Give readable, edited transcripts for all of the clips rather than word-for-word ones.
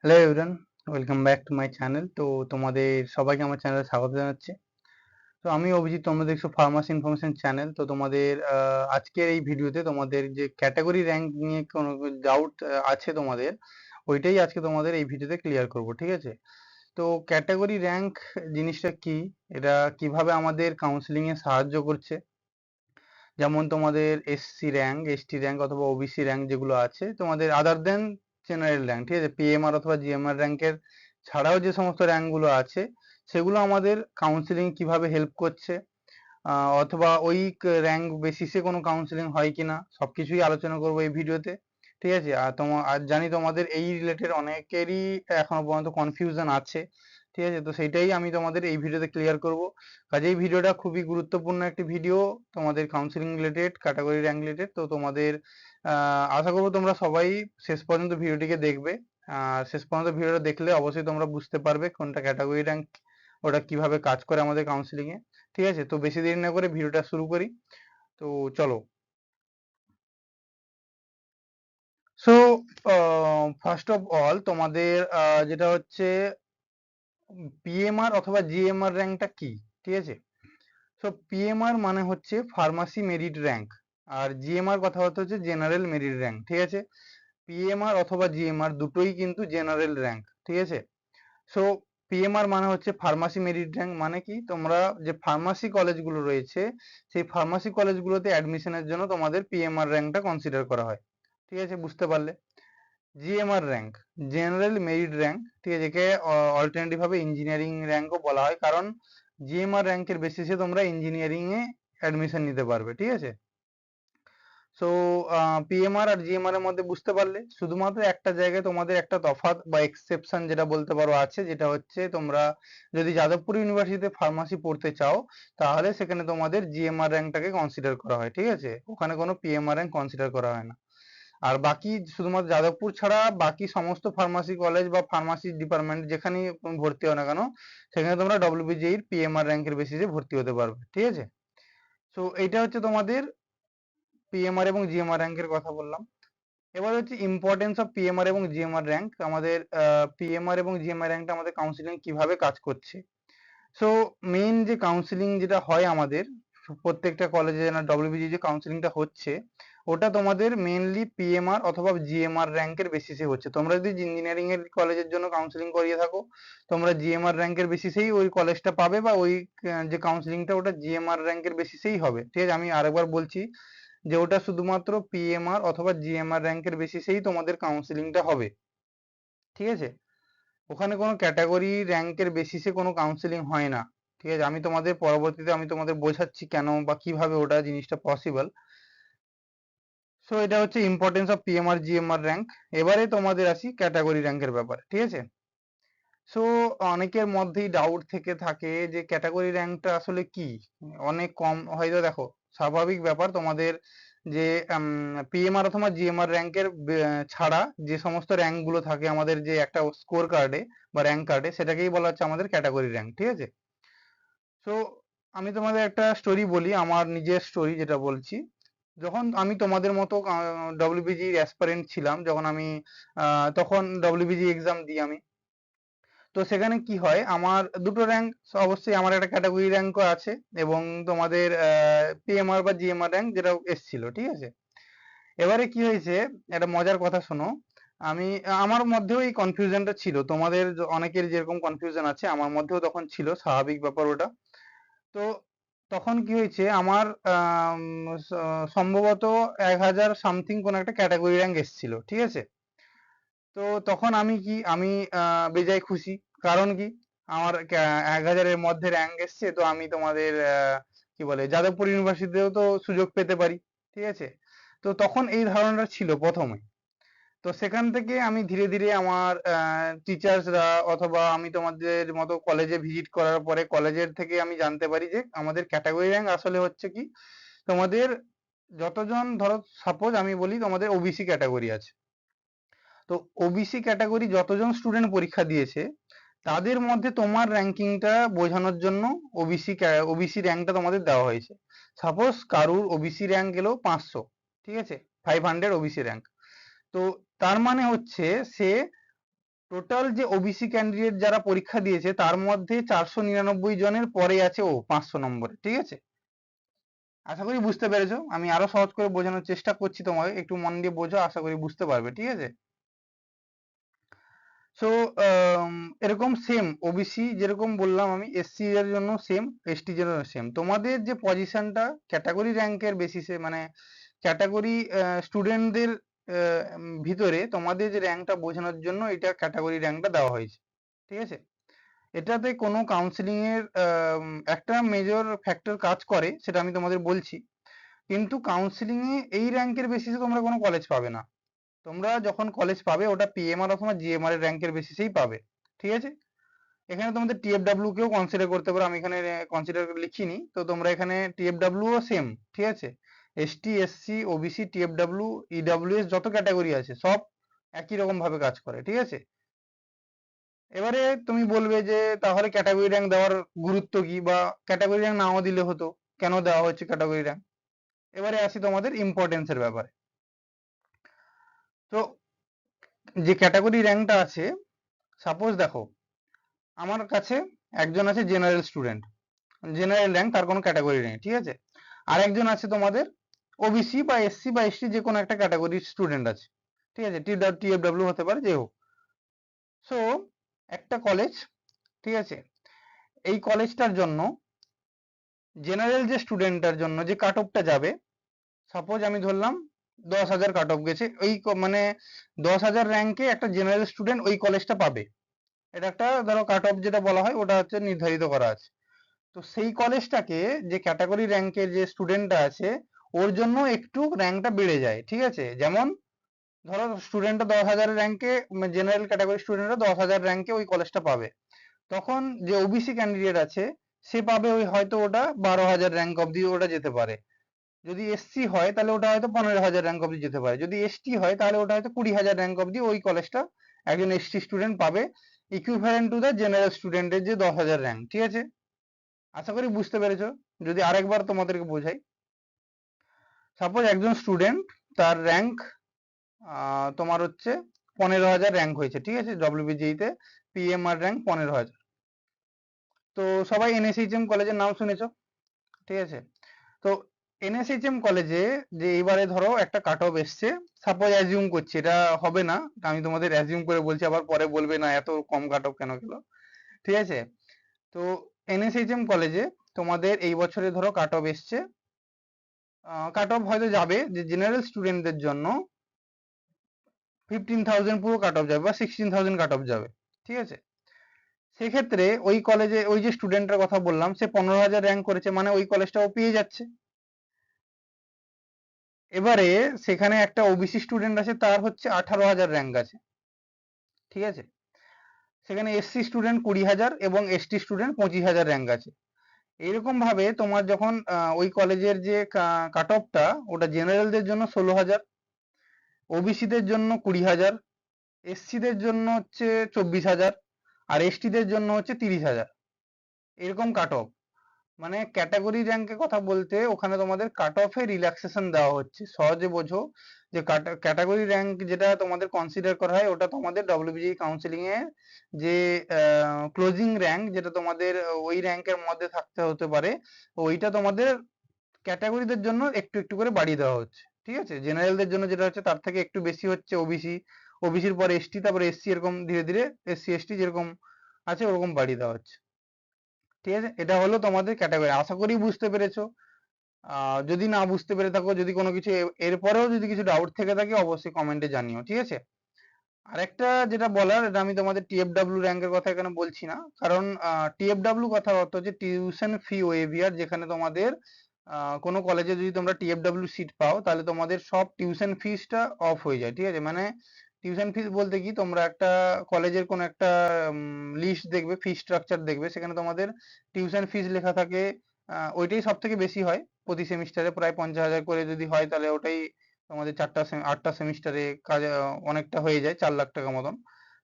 Hello everyone, welcome back to my channel. তো তোমাদের সবাইকে আমার চ্যানেলে স্বাগত জানাচ্ছি। তো আমি অভিজিৎ, তোমরা দেখছো ফার্মাসি ইনফরমেশন চ্যানেল। তো তোমাদের আজকের এই ভিডিওতে তোমাদের যে ক্যাটাগরি র্যাঙ্ক নিয়ে কোনো ডাউট আছে তোমাদের, ওইটাই আজকে তোমাদের এই ভিডিওতে ক্লিয়ার করব, ঠিক আছে? তো ক্যাটাগরি র্যাঙ্ক জিনিসটা কি, এটা কিভাবে আমাদের কাউন্সিলিং এ সাহায্য করছে, যেমন তোমাদের এসসি র্যাঙ্ক, এসটি র্যাঙ্ক অথবা ওবিসি র্যাঙ্ক যেগুলো আছে তোমাদের আদার দেন জেনারেল র্যাঙ্ক, ঠিক আছে, পিএমআর অথবা জিএমআর র্যাঙ্কের ছাড়াও যে সমস্ত র্যাঙ্কগুলো আছে সেগুলো আমাদের কাউন্সিলিং কিভাবে হেল্প করছে, অথবা ওই র্যাঙ্ক বেসিসে কোনো কাউন্সিলিং হয় কিনা, সবকিছুই আলোচনা করবো এই ভিডিওতে, ঠিক আছে? আর জানি তোমাদের এই রিলেটেড অনেকেরই এখনো পর্যন্ত কনফিউশন আছে, ঠিক আছে? তো সেইটাই আমি তোমাদের এই ভিডিওতে ক্লিয়ার করব। কাজেই ভিডিওটা খুবই গুরুত্বপূর্ণ একটি ভিডিও তোমাদের counselling related, category rank related. তো তোমাদের আশা করবো তোমরা সবাই শেষ পর্যন্ত ভিডিওটিকে দেখবে। শেষ পর্যন্ত ভিডিওটা দেখলে অবশ্যই তোমরা বুঝতে পারবে কোনটা ক্যাটাগরি র্যাঙ্ক, ওটা কিভাবে কাজ করে আমাদের কাউন্সিলিং এ, ঠিক আছে? তো বেশি দেরি না করে ভিডিওটা শুরু করি। তো চলো। সো ফার্স্ট অফ অল তোমাদের যেটা হচ্ছে পিএমআর অথবা জিএমআর র্যাঙ্কটা কি, ঠিক আছে? সো পিএমআর মানে হচ্ছে ফার্মাসি মেরিট র্যাঙ্ক, আর জিএমআর কথা হচ্ছে জেনারেল মেরিট র্যাঙ্ক, ঠিক আছে? পিএমআর অথবা জিএমআর দুটোই কিন্তু জেনারেল র্যাঙ্ক, ঠিক আছে? সো পিএমআর মানে হচ্ছে ফার্মাসি মেরিট র্যাঙ্ক, মানে কি তোমরা যে ফার্মাসি কলেজগুলো রয়েছে সেই ফার্মাসি কলেজগুলোতে অ্যাডমিশনের জন্য তোমাদের পিএমআর র্যাঙ্কটা কনসিডার করা হয়, ঠিক আছে? বুঝতে পারলে? GMR rank general merit rank, ঠিক আছে, একে অল্টারনেটিভ ভাবে ইঞ্জিনিয়ারিং র্যাঙ্কও বলা হয়, কারণ জিএমআর র্যাঙ্কের বেসিসে তোমরা ইঞ্জিনিয়ারিং এ অ্যাডমিশন নিতে পারবে, ঠিক আছে? সো পিএমআর আর জিএমআর এর মধ্যে বুঝতে পারলে শুধুমাত্র একটা জায়গায় তোমাদের একটা তফাৎ বা এক্সেপশন যেটা বলতে পারো আছে, যেটা হচ্ছে তোমরা যদি যাদবপুর ইউনিভার্সিটিতে ফার্মাসি পড়তে চাও তাহলে সেখানে তোমাদের জিএমআর র্যাঙ্কটাকে কনসিডার করা হয়, ঠিক আছে? ওখানে কোনো পিএমআর র্যাঙ্ক কনসিডার করা হয় না। আর বাকি শুধুমাত্র যাদবপুর ছাড়া বাকি সমস্ত ফার্মাসি কলেজ বা ফার্মাসি ডিপার্টমেন্ট যেখানেই তুমি ভর্তি হও না কেন সেখানে তোমরা ডব্লিউবিজিই এর পিএমআর র্যাঙ্কের বেসিসে ভর্তি হতে পারবে, ঠিক আছে? সো এইটা হচ্ছে তোমাদের পিএমআর এবং জিএমআর র্যাঙ্কের কথা বললাম। এবার হচ্ছে ইম্পর্টেন্স অফ পিএমআর এবং জিএমআর র্যাঙ্ক, আমাদের পিএমআর এবং জিএমআর র্যাঙ্কটা আমাদের কাউন্সিলিং কিভাবে কাজ করছে। সো মেইন যে কাউন্সিলিং যেটা হয় আমাদের প্রত্যেকটা কলেজে না ডব্লিউবিজি যে কাউন্সিলিংটা হচ্ছে ওটা তোমাদের মেইনলি পিএমআর অথবা জিএমআর র্যাঙ্কের বেসিসে হচ্ছে। তোমরা যদি ইঞ্জিনিয়ারিং এর কলেজের জন্য কাউন্সিলিং করিয়ে থাকো তোমরা জিএমআর র্যাঙ্কের বেসিসেই ওই কলেজটা পাবে, বা ওই যে কাউন্সিলিংটা ওটা জিএমআর র্যাঙ্কের বেসিসেই হবে, ঠিক আছে? আমি আরেকবার বলছি যে ওটা শুধুমাত্র পিএমআর অথবা জিএমআর র্যাঙ্কের বেসিসেই তোমাদের কাউন্সিলিংটা হবে, ঠিক আছে? ওখানে কোনো ক্যাটাগরি র্যাঙ্কের বেসিসে কোনো কাউন্সিলিং হয় না, ঠিক আছে? আমি তোমাদের পরবর্তীতে আমি তোমাদের বোঝাচ্ছি কেন বা কিভাবে ওটা জিনিসটা পসিবল। সো এটা হচ্ছে importance of PMR GMR rank. এবারে তোমাদের আসি ক্যাটাগরি র্যাঙ্কের ব্যাপারে, ঠিক আছে? সো অনেকের মধ্যেই ডাউট থেকে থাকে যে ক্যাটাগরি র্যাঙ্কটা আসলে কি, অনেক কম হয়তো। দেখো, স্বাভাবিক ব্যাপার তোমাদের যে পিএমআর অথবা জিএমআর র্যাঙ্কের ছাড়া যে সমস্ত র্যাঙ্ক গুলো থাকে আমাদের যে একটা স্কোর কার্ডে বা র্যাঙ্ক কার্ডে, সেটাকেই বলা হচ্ছে আমাদের ক্যাটাগরি র্যাঙ্ক, ঠিক আছে? সো আমি তোমাদের একটা স্টোরি বলি, আমার নিজের স্টোরি যেটা বলছি। যখন আমি তোমাদের মতো ডব্লিউবিজি অ্যাসপারেন্ট ছিলাম, যখন আমি তখন ডব্লিউবিজি এক্সাম দিই আমি। তো সেখানে কি হয়, আমার দুটো র্যাঙ্ক, অবশ্যই আমার একটা ক্যাটাগরি র্যাঙ্কও আছে এবং তোমাদের পিএমআর বা জিএমআর র্যাঙ্ক যেটা এসছিল, ঠিক আছে? এবারে কি হয়েছে, একটা মজার কথা শোনো। আমি আমার মধ্যেও এই কনফিউশনটা ছিল, তোমাদের অনেকের যেরকম কনফিউশন আছে আমার মধ্যেও তখন ছিল, স্বাভাবিক ব্যাপার ওটা। তো তখন কি হয়েছে, আমার সম্ভবত 1000 সামথিং কোন একটা ক্যাটাগরি র্যাঙ্ক এসেছিল, ঠিক আছে? তো তখন আমি বেজায় খুশি। কারণ কি, আমার 1000-এর মধ্যে র্যাঙ্ক এসছে, তো আমি তোমাদের কি বলে যাদবপুর ইউনিভার্সিটিতেও তো সুযোগ পেতে পারি, ঠিক আছে? তো তখন এই ধারণাটা ছিল প্রথমে। তো সেখান থেকে আমি ধীরে ধীরে আমার টিচার্সরা অথবা আমি তোমাদের মতো কলেজে ভিজিট করার পরে কলেজের থেকে আমি জানতে পারি যে আমাদের ক্যাটাগরি র্যাঙ্ক আসলে হচ্ছে কি, তোমাদের যতজন, ধরো সাপোজ আমি বলি তোমাদের ওবিসি ক্যাটাগরি আছে, তো ওবিসি ক্যাটাগরি যতজন স্টুডেন্ট পরীক্ষা দিয়েছে তাদের মধ্যে তোমার র্যাঙ্কিংটা বোঝানোর জন্য ওবিসি র্যাঙ্কটা তোমাদের দেওয়া হয়েছে। সাপোজ কারুর ওবিসি র্যাঙ্ক এলো 500, ঠিক আছে, 500 ওবিসি র্যাঙ্ক। তো তার মানে হচ্ছে সে টোটাল যে ওবিসি ক্যান্ডিডেট যারা পরীক্ষা দিয়েছে তার মধ্যে 499 জনের পরে আছে 500 নম্বরে, ঠিক আছে? আশা করি বুঝতে পেরেছো। আমি আরো সহজ করে বোঝানোর চেষ্টা করছি তোমাকে, একটু মন দিয়ে বোঝো, আশা করি বুঝতে পারবে, ঠিক আছে? সো এরকম সেম ওবিসি যেরকম বললাম আমি, এসসি এর জন্য সেম, এসটি এর জন্য সেম। তোমাদের যে পজিশনটা ক্যাটাগরি র্যাঙ্কের বেসিসে, মানে ক্যাটাগরি স্টুডেন্টদের ভিতরে তোমাদের যে র্যাঙ্কটা বোঝানোর জন্য এটা ক্যাটাগরি র্যাঙ্কটা দেওয়া হয়েছে, ঠিক আছে? এটাতে কোনো কাউন্সিলিং এর একটা মেজর ফ্যাক্টর কাজ করে, সেটা আমি তোমাদের বলছি। কিন্তু কাউন্সিলিং এ এই র্যাঙ্কের বেসিসে তোমরা কোনো কলেজ পাবে না। তোমরা যখন কলেজ পাবে ওটা পিএমআর অথবা জিএমআর এর র্যাঙ্কের বেসিসেই পাবে, ঠিক আছে? এখানে তোমাদের টিএফডব্লিউ কেও কনসিডার করতে পারো, আমি এখানে কনসিডার লিখিনি, তো তোমরা এখানে টিএফডব্লিউ ও সেম, ঠিক আছে? এসটি, এসসি, ওবিসি, টিএফডব্লিউ, ইডব্লিউএস যত ক্যাটাগরি আছে সব একই রকম ভাবে কাজ করে, ঠিক আছে? এবারে তুমি বলবে যে তাহলে ক্যাটাগরি র্যাঙ্ক দেওয়ার গুরুত্ব কি, বা ক্যাটাগরি র্যাঙ্ক নাও দিলে হতো, কেন দেওয়া হচ্ছে ক্যাটাগরি র্যাঙ্ক? এবারে আসি তোমাদের ইম্পর্টেন্সের ব্যাপারে। তো যে ক্যাটাগরি র্যাঙ্কটা আছে, সাপোজ দেখো আমার কাছে একজন আছে জেনারেল স্টুডেন্ট, জেনারেল র্যাঙ্ক, তার কোনো ক্যাটাগরি নেই, ঠিক আছে? আর একজন আছে তোমাদের ওবিসি বা এসসি বা এসটি, যে কোনো একটা ক্যাটাগরির স্টুডেন্ট আছে, ঠিক আছে? টিএফডব্লিউ হতে পারে, যে হোক। সো একটা কলেজ, ঠিক আছে, এই কলেজটার জন্য জেনারেল যে স্টুডেন্টটার জন্য যে কাট অফটা যাবে, সাপোজ আমি ধরলাম 10,000 কাট অফ গেছে, ওই মানে 10,000 র্যাঙ্কে একটা জেনারেল স্টুডেন্ট ওই কলেজটা পাবে। এটা একটা ধরো কাট অফ যেটা বলা হয় ওটা হচ্ছে নির্ধারিত করা আছে। তো সেই কলেজটাকে যে ক্যাটাগরি র্যাঙ্কের যে স্টুডেন্টটা আছে ওর জন্য একটু র্যাঙ্কটা বেড়ে যায়, ঠিক আছে? যেমন ধরো স্টুডেন্টটা 10,000 র্যাঙ্কে, জেনারেল ক্যাটাগরি স্টুডেন্টরা 10,000 র্যাঙ্কে ওই কলেজটা পাবে, তখন যে ওবিসি ক্যান্ডিডেট আছে সে পাবে ওই হয়তো ওটা 12,000 র্যাঙ্ক অব্দি ওটা যেতে পারে। যদি এসসি হয় তাহলে ওটা হয়তো 15,000 র্যাঙ্ক অব্দি যেতে পারে। যদি এসটি হয় তাহলে ওটা হয়তো 20,000 র্যাঙ্ক অব্দি ওই কলেজটা একজন এসটি স্টুডেন্ট পাবে, ইকুইভ্যালেন্ট টু দ্য জেনারেল স্টুডেন্টের যে 10,000 র্যাঙ্ক, ঠিক আছে? আশা করি বুঝতে পেরেছো। যদি আরেকবার তোমাদেরকে বোঝাই, সাপোজ একজন স্টুডেন্ট, তার র্যাঙ্ক তোমার হচ্ছে 15,000 র্যাঙ্ক হয়েছে, ঠিক আছে? ডব্লিউবিজিই তে পিএমআর র্যাঙ্ক 15,000। তো সবাই এনএসএইচএম কলেজের নাম শুনেছো, ঠিক আছে? তো এনএসএইচএম কলেজে যে এইবারে ধরো একটা কাট অফ এসছে, সাপোজ অ্যাজিউম করছি, এটা হবে না, আমি তোমাদের অ্যাজিউম করে বলছি, আবার পরে বলবে না এত কম কাট অফ কেন গেল, ঠিক আছে? তো এনএসএইচএম কলেজে তোমাদের এই বছরে ধরো কাট অফ এসছে, কাট অফ হয়তো যাবে যে জেনারেল স্টুডেন্টদের জন্য 15,000 পুরো কাট অফ যাবে, বা 16,000 কাট অফ যাবে, ঠিক আছে? সেক্ষেত্রে ওই কলেজে ওই যে স্টুডেন্টের কথা বললাম সে 15,000 র্যাঙ্ক করেছে, মানে ওই কলেজটা ও পেয়ে যাচ্ছে। এবারে সেখানে একটা ওবিসি স্টুডেন্ট আছে, তার হচ্ছে 18,000 র্যাঙ্ক আছে, ঠিক আছে? সেখানে এসসি স্টুডেন্ট 20,000 এবং এসটি স্টুডেন্ট 25,000 র্যাঙ্ক আছে। এইরকম ভাবে তোমার যখন ওই কলেজের যে কাট অফটা ওটা জেনারেলদের জন্য 16,000, ওবিসিদের জন্য 20,000, এসসিদের জন্য হচ্ছে 24,000, আর এসটিদের জন্য হচ্ছে 30,000, এরকম কাট অফ। মানে ক্যাটাগরি র্যাঙ্কের কথা বলতে ওখানে তোমাদের কাট অফে রিল্যাক্সেশন দেওয়া হচ্ছে, সহজে বোঝো। যে ক্যাটাগরি র্যাঙ্ক যেটা তোমাদের কনসিডার করা হয় ওটা তোমাদের ডব্লিউবিজি কাউন্সিলিং এ যে ক্লোজিং র্যাঙ্ক, যেটা তোমাদের ওই র্যাঙ্কের মধ্যে থাকতে হতে পারে, ওইটা তোমাদের ক্যাটাগরিদের জন্য একটু একটু করে বাড়িয়ে দেওয়া হচ্ছে, ঠিক আছে? জেনারেলদের জন্য যেটা হচ্ছে তার থেকে একটু বেশি হচ্ছে ওবিসি, ওবিসির পর এসটি, তারপর এসসি, এরকম ধীরে ধীরে এসসি এসটি যেরকম আছে ওরকম বাড়িয়ে দেওয়া হচ্ছে, ঠিক আছে? এটা হলো তোমাদের ক্যাটাগরি। আশা করি বুঝতে পেরেছো। যদি না বুঝতে পেরে থাকো, যদি কোনো কিছু এরপরেও যদি কিছু ডাউট থেকে থাকে অবশ্যই কমেন্টে জানিও, ঠিক আছে? আরেকটা যেটা বলার, এটা আমি তোমাদের টিএফডব্লিউ র্যাঙ্কের কথা এখানে বলছি না, কারণ টিএফডব্লিউ কথা অর্থ হচ্ছে টিউশন ফি ওয়েভিয়ার, যেখানে তোমাদের কোনো কলেজে যদি তোমরা টিএফডব্লিউ সিট পাও তাহলে তোমাদের সব টিউশন ফিসটা অফ হয়ে যায়, ঠিক আছে? মানে টিউশন ফিস বলতে কি, তোমরা একটা কলেজের কোনো একটা লিস্ট দেখবে, ফি স্ট্রাকচার দেখবে, সেখানে তোমাদের টিউশন ফিস লেখা থাকে, ওইটাই সব থেকে বেশি হয় প্রতি সেমিস্টারে, প্রায় 50,000 করে যদি হয় তাহলে ওটাই তোমাদের 8টা সেমিস্টারে কাজ অনেকটা হয়ে যায়, 4 লাখ টাকা মতন।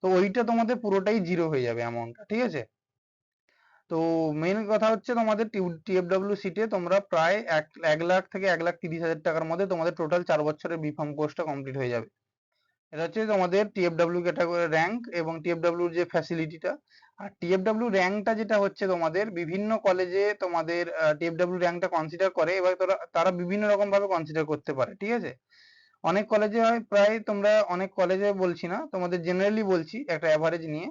তো ওইটা তোমাদের পুরোটাই জিরো হয়ে যাবে অ্যামাউন্টটা, ঠিক আছে? তো মেইন কথা হচ্ছে তোমাদের টিএফডব্লিউ সিটে তোমরা প্রায় 1 লাখ থেকে 1,30,000 টাকার মধ্যে তোমাদের টোটাল 4 বছরের বিফার্ম কোর্সটা কমপ্লিট হয়ে যাবে। এটা হচ্ছে তোমাদের টিএফডব্লিউ ক্যাটাগরি র্যাঙ্ক এবং টিএফডব্লিউর যে ফ্যাসিলিটিটা। আর টিএফডব্লিউ র্যাঙ্কটা যেটা হচ্ছে তোমাদের বিভিন্ন কলেজে তোমাদের টিএফডব্লিউ র্যাঙ্কটা কনসিডার করে, এবার তারা বিভিন্ন রকম ভাবে কনসিডার করতে পারে, ঠিক আছে। অনেক কলেজে হয়, প্রায় তোমরা অনেক কলেজে বলছি না, তোমাদের জেনারেলি বলছি একটা অ্যাভারেজ নিয়ে।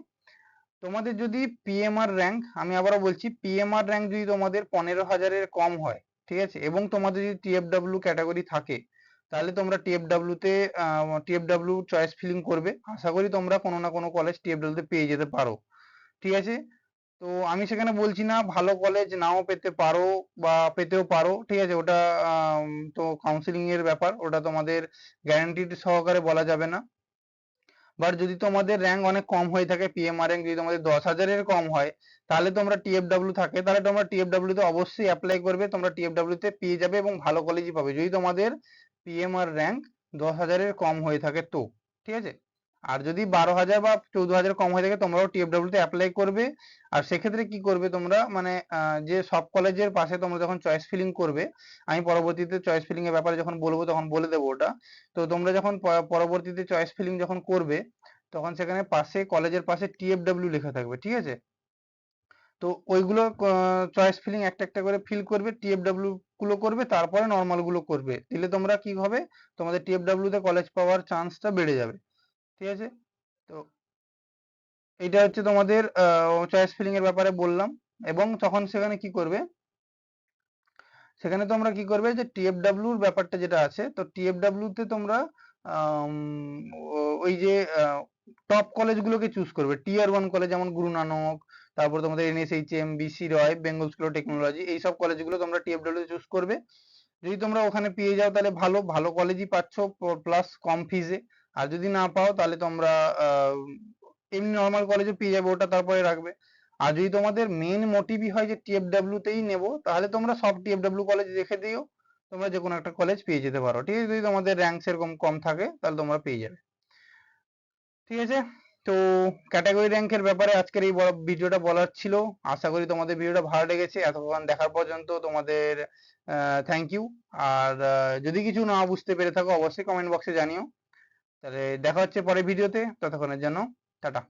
তোমাদের যদি পিএমআর র্যাঙ্ক, আমি আবারও বলছি, পিএমআর র্যাঙ্ক যদি তোমাদের 15,000-এর কম হয়, ঠিক আছে, এবং তোমাদের যদি টিএফডব্লিউ ক্যাটাগরি থাকে, তাহলে তোমরা টিএফডব্লিউ চয়েস ফিলিং করবে। আশা করি তোমরা কোনো না কোনো কলেজ টিএফডব্লিউতে পেয়ে যেতে পারো, ঠিক আছে। তো আমি সেখানে বলছি না ভালো কলেজ নাও পেতে পারো বা পেতেও পারো, ঠিক আছে, ওটা তো কাউন্সিলিং এর ব্যাপার, ওটা তোমাদের গ্যারান্টিড সহকারে বলা যাবে না। বাট যদি তোমাদের র্যাঙ্ক অনেক কম হয়ে থাকে, পিএমআর র্যাঙ্ক যদি তোমাদের 10,000-এর কম হয়, তাহলে তোমরা টিএফডব্লিউ থাকে, তাহলে তোমরা টিএফডব্লিউ তে অবশ্যই অ্যাপ্লাই করবে, তোমরা টিএফডব্লিউ তে পেয়ে যাবে এবং ভালো কলেজই পাবে যদি তোমাদের পিএমআর র্যাঙ্ক 10,000-এর কম হয়ে থাকে তো, ঠিক আছে। আর যদি 12,000 বা 14,000 কম হয়ে থাকে, তোমরাও টিএফডব্লিউ তে অ্যাপ্লাই করবে। আর সেক্ষেত্রে কি করবে তোমরা, মানে যে সব কলেজের পাশে তোমরা যখন চয়েস ফিলিং করবে, আমি পরবর্তীতে চয়েস ফিলিং এর ব্যাপারে যখন বলবো তখন বলে দেবো ওটা। তো তোমরা যখন পরবর্তীতে চয়েস ফিলিং যখন করবে, তখন সেখানে পাশে কলেজের পাশে টিএফডব্লিউ লেখা থাকবে, ঠিক আছে। তো ওইগুলো চয়েস ফিলিং একটা একটা করে ফিল করবে, টিএফডব্লিউ গুলো করবে, তারপরে নর্মাল গুলো করবে, দিলে তোমরা কি হবে, তোমাদের টিএফডব্লিউ তে কলেজ পাওয়ার চান্সটা বেড়ে যাবে, ঠিক আছে। তো এইটা হচ্ছে তোমাদের চয়েস ফিলিং এর ব্যাপারে বললাম। এবং তখন সেখানে কি করবে, সেখানে তোমরা কি করবে যে টিএফডব্লিউর ব্যাপারটা যেটা আছে, তো টিএফডব্লিউ তে তোমরা আম, ওই যে টপ কলেজগুলোকে চুজ করবে, টিয়ার 1 কলেজ যেমন গুরু নানক, তারপর তোমাদের NSHM, B C Roy, Bengal school of technology, এইসব কলেজগুলো তোমরা টিএফডব্লিউ চুজ করবে। যদি তোমরা ওখানে পেয়ে যাও তাহলে ভালো, ভালো কলেজই পাচ্ছ প্লাস কম ফিজে। আর যদি না পাও তাহলে তোমরা এমনি নর্মাল কলেজে পেয়ে যাবে, ওটা তারপরে রাখবে। আর যদি তোমাদের মেন মোটিভই হয় যে টিএফডব্লিউ তেই নেবো, তাহলে তোমরা সব টিএফডব্লিউ কলেজ রেখে দিও, তোমরা যে কোনো একটা কলেজ পেয়ে যেতে পারো, ঠিক আছে, যদি তোমাদের র্যাঙ্ক সেরকম কম থাকে তাহলে তোমরা পেয়ে যাবে, ঠিক আছে। তো ক্যাটাগরি র্যাঙ্কের ব্যাপারে আজকের এই ভিডিওটা বলার ছিল। আশা করি তোমাদের ভিডিওটা ভালো লেগেছে, এতক্ষণ দেখার পর্যন্ত তোমাদের থ্যাংক ইউ। আর যদি কিছু না বুঝতে পেরে থাকো অবশ্যই কমেন্ট বক্সে জানিও। তাহলে দেখা হচ্ছে পরের ভিডিওতে, ততক্ষণের জন্য টাটা।